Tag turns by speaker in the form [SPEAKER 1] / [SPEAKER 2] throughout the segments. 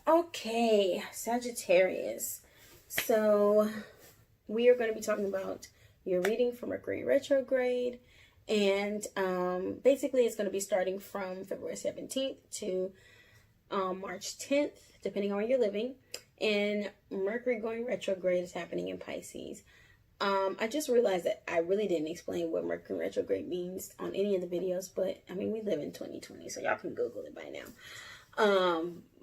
[SPEAKER 1] Okay, Sagittarius. So we are going to be talking about your reading for Mercury retrograde, and basically it's going to be starting from February 17th to March 10th, depending on where you're living. And Mercury going retrograde is happening in Pisces. I just realized that I really didn't explain what Mercury retrograde means on any of the videos, but I mean, we live in 2020, so y'all can Google it by now.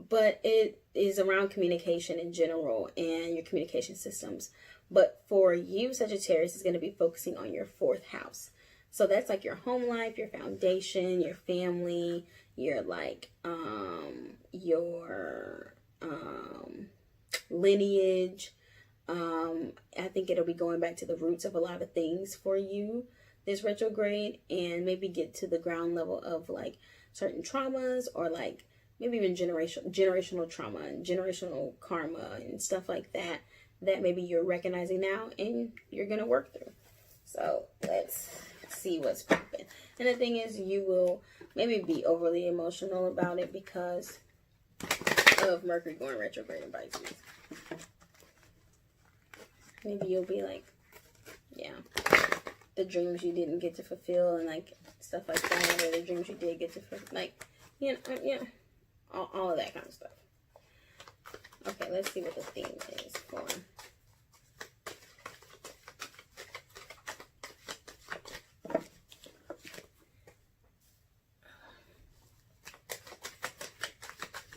[SPEAKER 1] But it is around communication in general and your communication systems. But for you, Sagittarius, is going to be focusing on your 4th house. So that's like your home life, your foundation, your family, your like, your lineage. I think it'll be going back to the roots of a lot of things for you this retrograde, and maybe get to the ground level of like certain traumas, or like maybe even generational trauma and generational karma and stuff like that, that maybe you're recognizing now and you're going to work through. So let's see what's popping. And the thing is, you will maybe be overly emotional about it because of Mercury going retrograde in Pisces. Maybe you'll be like, yeah, the dreams you didn't get to fulfill and like stuff like that, or the dreams you did get to fulfill, like, you know, all of that kind of stuff. Okay, let's see what the theme is for.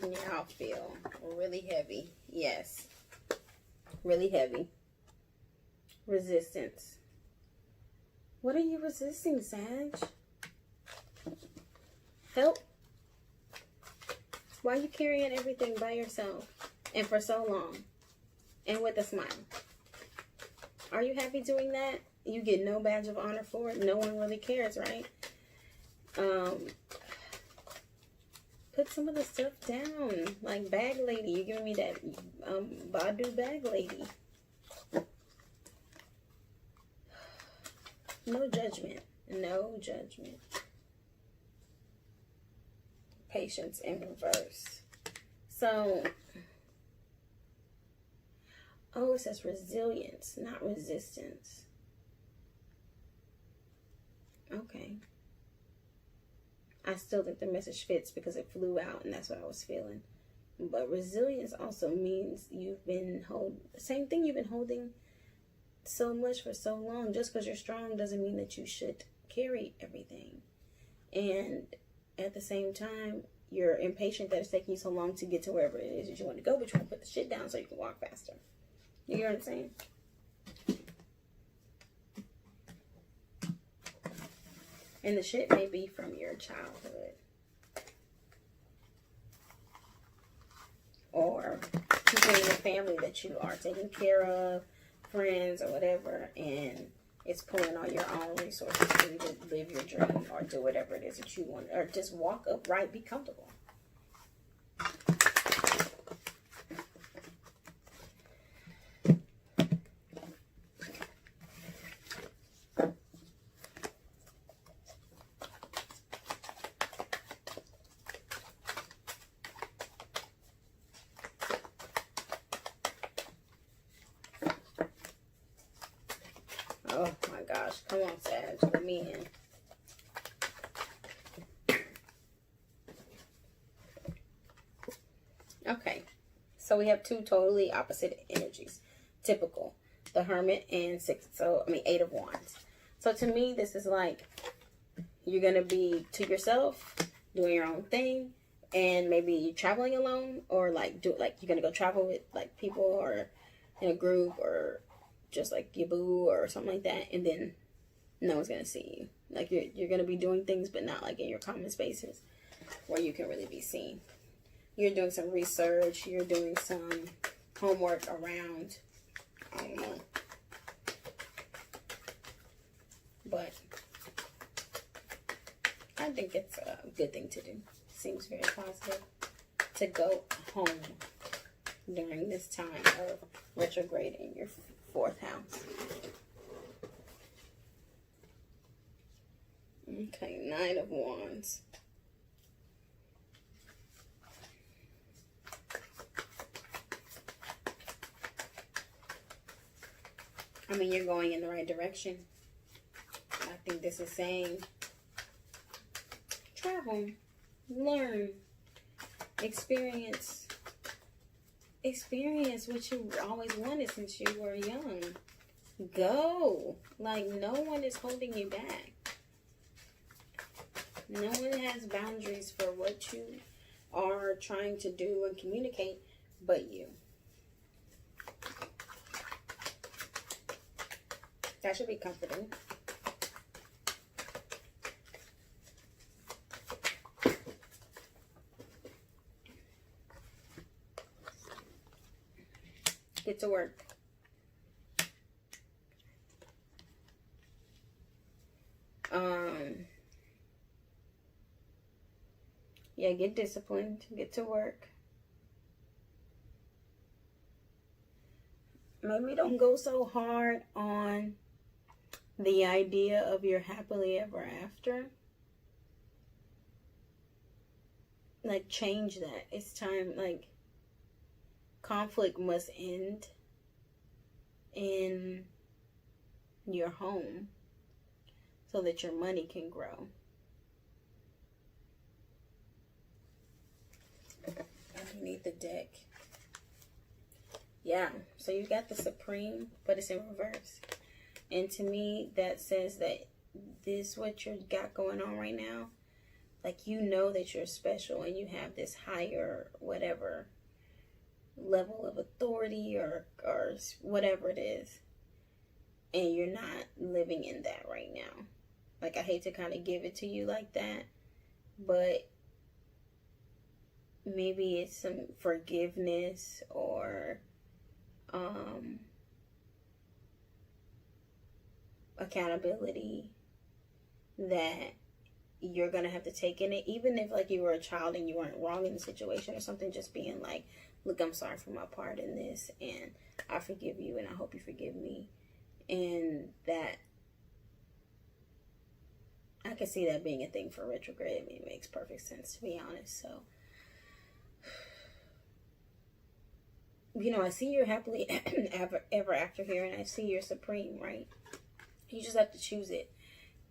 [SPEAKER 1] Y'all feel really heavy. Yes. Really heavy. Resistance. What are you resisting, Sag? Help. Why are you carrying everything by yourself and for so long and with a smile? Are you happy doing that? You get no badge of honor for it. No one really cares, right? Put some of the stuff down. Like bag lady. You're giving me that Badu bag lady. No judgment. No judgment. Patience in reverse. So, oh, it says resilience, not resistance. Okay. I still think the message fits because it flew out and that's what I was feeling. But resilience also means you've been holding the same thing you've been holding so much for so long. Just because you're strong doesn't mean that you should carry everything. And at the same time, you're impatient that it's taking you so long to get to wherever it is that you want to go, but you want to put the shit down so you can walk faster. You hear what I'm saying? And the shit may be from your childhood. Or people in your family that you are taking care of, friends or whatever, and it's pulling on your own resources for you to live your dream or do whatever it is that you want, or just walk upright, be comfortable. Oh my gosh, come on, Sag, let me in. Okay, so we have two totally opposite energies. Typical, the Hermit and 8 of Wands. So to me, this is like, you're going to be to yourself, doing your own thing, and maybe traveling alone, or like, you're going to go travel with like people, or in a group, or just like your boo or something like that, and then no one's gonna see you. Like you're gonna be doing things, but not like in your common spaces where you can really be seen. You're doing some research, you're doing some homework around, I don't know, but I think it's a good thing to do. Seems very positive to go home during this time of retrograde in your 4th house. Okay, 9 of Wands. I mean, you're going in the right direction. I think this is saying travel, learn, experience what you always wanted since you were young. Go. Like, no one is holding you back. No one has boundaries for what you are trying to do and communicate but you. That should be comforting. Get to work. Yeah, get disciplined. Get to work. Maybe don't go so hard on the idea of your happily ever after. Like, change that. It's time, like, conflict must end in your home so that your money can grow. Underneath the deck. Yeah, so you got the Supreme, but it's in reverse. And to me, that says that this, what you got going on right now, like, you know that you're special and you have this higher, whatever, level of authority or whatever it is. And you're not living in that right now. Like, I hate to kind of give it to you like that, but maybe it's some forgiveness or accountability that you're gonna have to take in it, even if, like, you were a child and you weren't wrong in the situation or something. Just being like, look, I'm sorry for my part in this, and I forgive you, and I hope you forgive me. And that, I can see that being a thing for retrograde. I mean, it makes perfect sense, to be honest. So, you know, I see your happily ever after here, and I see your Supreme, right? You just have to choose it.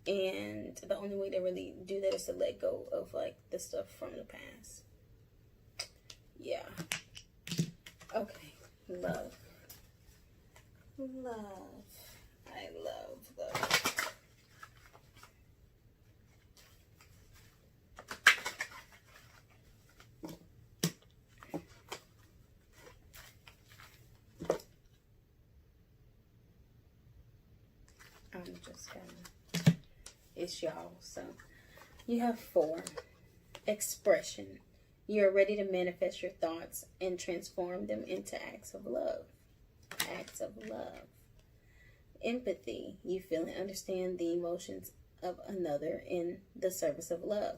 [SPEAKER 1] And the only way to really do that is to let go of, like, the stuff from the past. Yeah. Okay. Love. Love. I love love. I'm just gonna, it's y'all. So you have 4. Expression. You're ready to manifest your thoughts and transform them into acts of love. Acts of love. Empathy. You feel and understand the emotions of another in the service of love.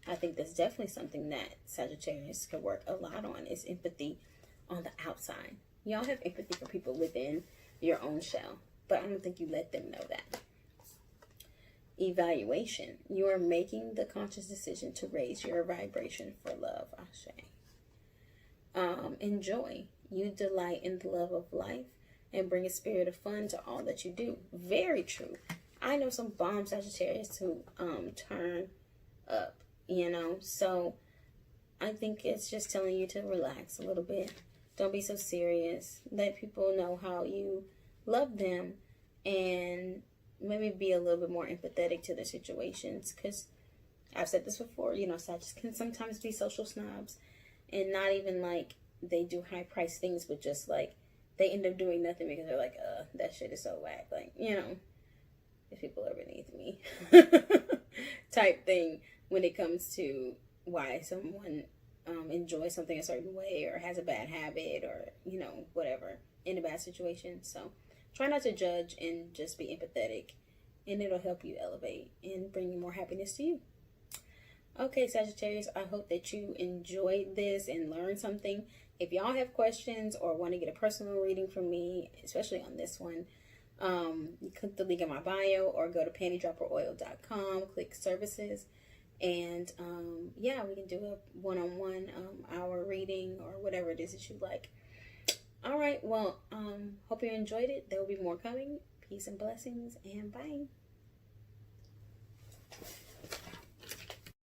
[SPEAKER 1] I think that's definitely something that Sagittarius can work a lot on, is empathy on the outside. Y'all have empathy for people within your own shell, but I don't think you let them know that. Evaluation. You are making the conscious decision to raise your vibration for love. Ashe. Enjoy. You delight in the love of life and bring a spirit of fun to all that you do. Very true. I know some bomb Sagittarius who turn up, you know. So I think it's just telling you to relax a little bit. Don't be so serious. Let people know how you love them, and maybe be a little bit more empathetic to the situations, because I've said this before, you know, Sagittarius can sometimes be social snobs, and not even like they do high price things, but just like they end up doing nothing because they're like, that shit is so whack, like, you know, if people are beneath me type thing when it comes to why someone enjoys something a certain way or has a bad habit or, you know, whatever, in a bad situation. So try not to judge and just be empathetic, and it'll help you elevate and bring more happiness to you. Okay, Sagittarius, I hope that you enjoyed this and learned something. If y'all have questions or want to get a personal reading from me, especially on this one, you click the link in my bio or go to pantydropperoil.com, click services, and yeah, we can do a one-on-one hour reading or whatever it is that you like. All right. right. Well, hope you enjoyed it. There will be more coming. Peace and blessings, and bye.